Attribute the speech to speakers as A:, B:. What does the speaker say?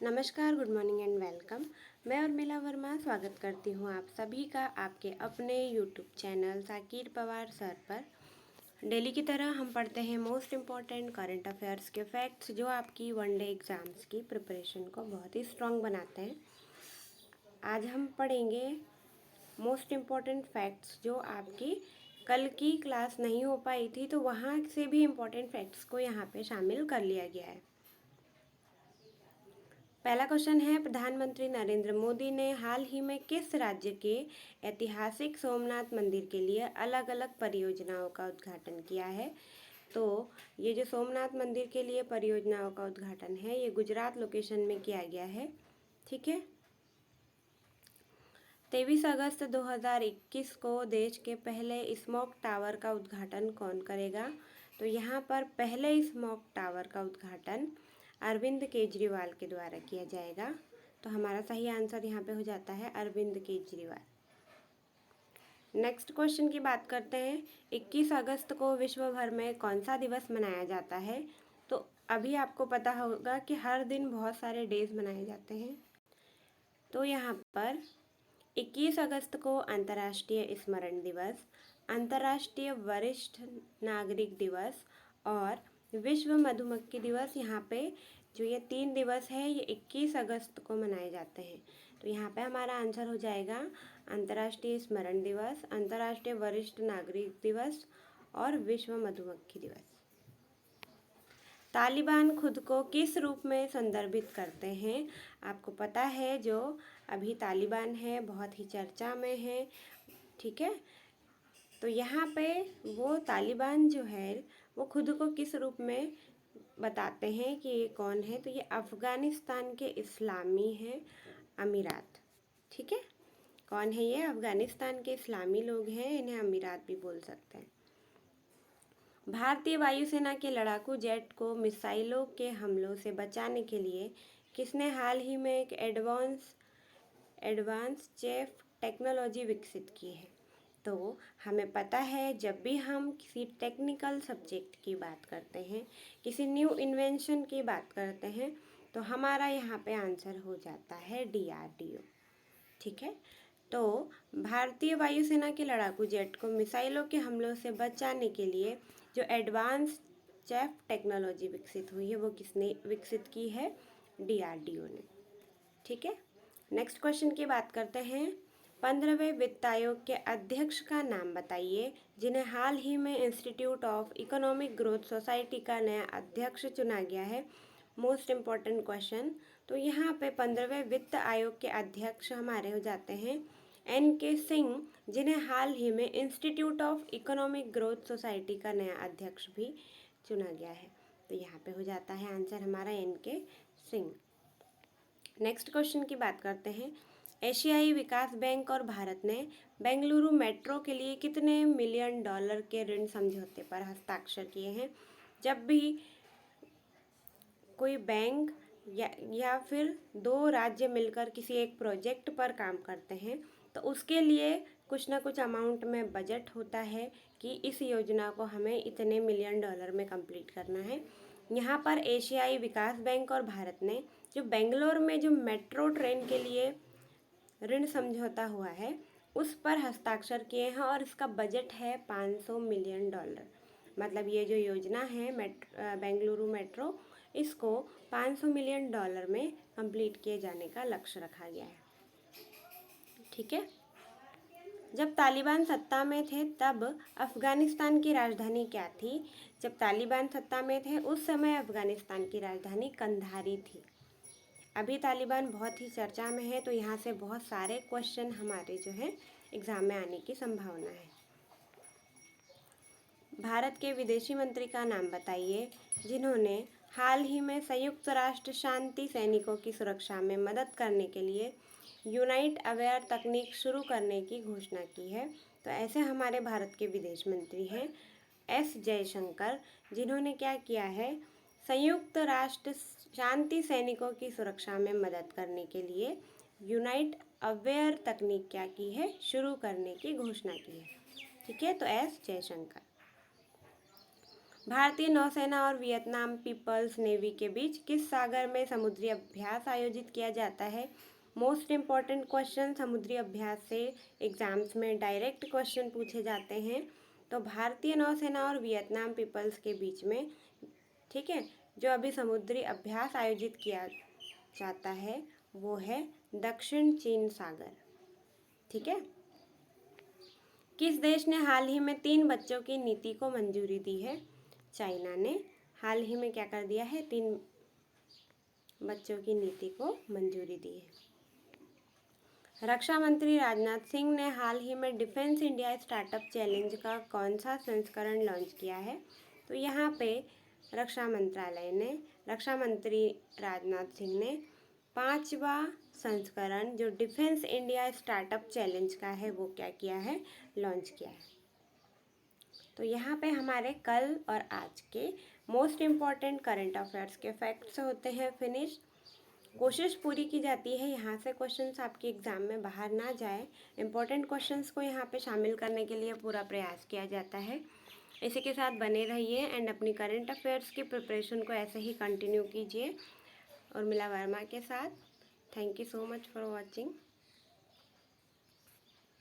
A: नमस्कार, good morning and welcome. मैं उर्मिला वर्मा स्वागत करती हूँ आप सभी का आपके अपने YouTube channel Sakir Pawar sir पर। डेली की तरह हम पढ़ते हैं मोस्ट इम्पॉर्टेंट करंट अफेयर्स के फैक्ट्स जो आपकी वनडे एग्ज़ाम्स की प्रिपरेशन को बहुत ही स्ट्रॉन्ग बनाते हैं। आज हम पढ़ेंगे मोस्ट इम्पॉर्टेंट फैक्ट्स जो आपकी कल की क्लास नहीं हो पाई थी, तो वहाँ से भी इम्पॉर्टेंट फैक्ट्स को यहाँ पे शामिल कर लिया गया है। पहला क्वेश्चन है, प्रधानमंत्री नरेंद्र मोदी ने हाल ही में किस राज्य के ऐतिहासिक सोमनाथ मंदिर के लिए अलग अलग परियोजनाओं का उद्घाटन किया है? तो ये जो सोमनाथ मंदिर के लिए परियोजनाओं का उद्घाटन है ये गुजरात लोकेशन में किया गया है। ठीक है। 23 अगस्त 2021 को देश के पहले स्मोक टावर का उद्घाटन कौन करेगा? तो यहाँ पर पहले स्मोक टावर का उद्घाटन अरविंद केजरीवाल के द्वारा किया जाएगा। तो हमारा सही आंसर यहाँ पे हो जाता है अरविंद केजरीवाल। नेक्स्ट क्वेश्चन की बात करते हैं। 21 अगस्त को विश्व भर में कौन सा दिवस मनाया जाता है? तो अभी आपको पता होगा कि हर दिन बहुत सारे डेज मनाए जाते हैं। तो यहाँ पर 21 अगस्त को अंतर्राष्ट्रीय स्मरण दिवस, अंतर्राष्ट्रीय वरिष्ठ नागरिक दिवस और विश्व मधुमक्खी दिवस, यहाँ पे जो ये 3 दिवस है ये 21 अगस्त को मनाए जाते हैं। तो यहाँ पे हमारा आंसर हो जाएगा अंतर्राष्ट्रीय स्मरण दिवस, अंतर्राष्ट्रीय वरिष्ठ नागरिक दिवस और विश्व मधुमक्खी दिवस। तालिबान खुद को किस रूप में संदर्भित करते हैं? आपको पता है जो अभी तालिबान है बहुत ही चर्चा में है। ठीक है। तो यहाँ पे वो तालिबान जो है वो खुद को किस रूप में बताते हैं कि ये कौन है? तो ये अफ़गानिस्तान के इस्लामी हैं अमीरात। ठीक है। कौन है ये? अफ़गानिस्तान के इस्लामी लोग हैं, इन्हें अमीरात भी बोल सकते हैं। भारतीय वायुसेना के लड़ाकू जेट को मिसाइलों के हमलों से बचाने के लिए किसने हाल ही में एक एडवांस चेफ टेक्नोलॉजी विकसित की है? तो हमें पता है जब भी हम किसी टेक्निकल सब्जेक्ट की बात करते हैं, किसी न्यू इन्वेंशन की बात करते हैं, तो हमारा यहाँ पे आंसर हो जाता है DRDO। ठीक है। तो भारतीय वायुसेना के लड़ाकू जेट को मिसाइलों के हमलों से बचाने के लिए जो एडवांस चेफ टेक्नोलॉजी विकसित हुई है वो किसने विकसित की है? DRDO ने। ठीक है। नेक्स्ट क्वेश्चन की बात करते हैं। 15वें वित्त आयोग के अध्यक्ष का नाम बताइए जिन्हें हाल ही में institute of economic growth society का नया अध्यक्ष चुना गया है। Most important question. तो यहाँ पे 15वें वित्त आयोग के अध्यक्ष हमारे हो जाते हैं NK सिंह, जिन्हें हाल ही में institute of economic growth society का नया अध्यक्ष भी चुना गया है। तो यहाँ पे हो जाता है आंसर हमारा NK सिंह। नेक्स्ट क्वेश्चन की बात करते हैं। एशियाई विकास बैंक और भारत ने बेंगलुरु मेट्रो के लिए कितने मिलियन डॉलर के ऋण समझौते पर हस्ताक्षर किए हैं? जब भी कोई बैंक या फिर दो राज्य मिलकर किसी एक प्रोजेक्ट पर काम करते हैं तो उसके लिए कुछ ना कुछ अमाउंट में बजट होता है कि इस योजना को हमें इतने मिलियन डॉलर में कंप्लीट करना है। यहाँ पर एशियाई विकास बैंक और भारत ने जो बेंगलोर में जो मेट्रो ट्रेन के लिए ऋण समझौता हुआ है उस पर हस्ताक्षर किए हैं और इसका बजट है 500 मिलियन डॉलर। मतलब ये जो योजना है बेंगलुरु मेट्रो, इसको 500 मिलियन डॉलर में कंप्लीट किए जाने का लक्ष्य रखा गया है। ठीक है। जब तालिबान सत्ता में थे तब अफ़गानिस्तान की राजधानी क्या थी? जब तालिबान सत्ता में थे उस समय अफ़गानिस्तान की राजधानी कंधारी थी। अभी तालिबान बहुत ही चर्चा में है तो यहाँ से बहुत सारे क्वेश्चन हमारे जो है एग्ज़ाम में आने की संभावना है। भारत के विदेशी मंत्री का नाम बताइए जिन्होंने हाल ही में संयुक्त राष्ट्र शांति सैनिकों की सुरक्षा में मदद करने के लिए यूनाइट अवेयर तकनीक शुरू करने की घोषणा की है। तो ऐसे हमारे भारत के विदेश मंत्री हैं S जयशंकर, जिन्होंने क्या किया है, संयुक्त राष्ट्र शांति सैनिकों की सुरक्षा में मदद करने के लिए यूनाइट अवेयर तकनीक क्या की है, शुरू करने की घोषणा की है। ठीक है। तो S जयशंकर। भारतीय नौसेना और वियतनाम पीपल्स नेवी के बीच किस सागर में समुद्री अभ्यास आयोजित किया जाता है? मोस्ट इम्पॉर्टेंट क्वेश्चन समुद्री अभ्यास से एग्जाम्स में डायरेक्ट क्वेश्चन पूछे जाते हैं। तो भारतीय नौसेना और वियतनाम पीपल्स के बीच में, ठीक है, जो अभी समुद्री अभ्यास आयोजित किया जाता है वो है दक्षिण चीन सागर। ठीक है। किस देश ने हाल ही में 3 बच्चों की नीति को मंजूरी दी है? चाइना ने हाल ही में क्या कर दिया है? 3 बच्चों की नीति को मंजूरी दी है। रक्षा मंत्री राजनाथ सिंह ने हाल ही में डिफेंस इंडिया स्टार्टअप चैलेंज का कौन सा संस्करण लॉन्च किया है? तो यहाँ पे रक्षा मंत्री राजनाथ सिंह ने 5वां संस्करण जो डिफेंस इंडिया स्टार्टअप चैलेंज का है वो क्या किया है? लॉन्च किया है। तो यहाँ पे हमारे कल और आज के मोस्ट इम्पॉर्टेंट करंट अफेयर्स के फैक्ट्स होते हैं फिनिश। कोशिश पूरी की जाती है यहाँ से क्वेश्चंस आपके एग्ज़ाम में बाहर ना जाए, इम्पॉर्टेंट क्वेश्चंस को यहाँ पे शामिल करने के लिए पूरा प्रयास किया जाता है। इसी के साथ बने रहिए एंड अपनी करंट अफेयर्स की प्रिपरेशन को ऐसे ही कंटिन्यू कीजिए। और मिला वर्मा के साथ। Thank you so much for watching.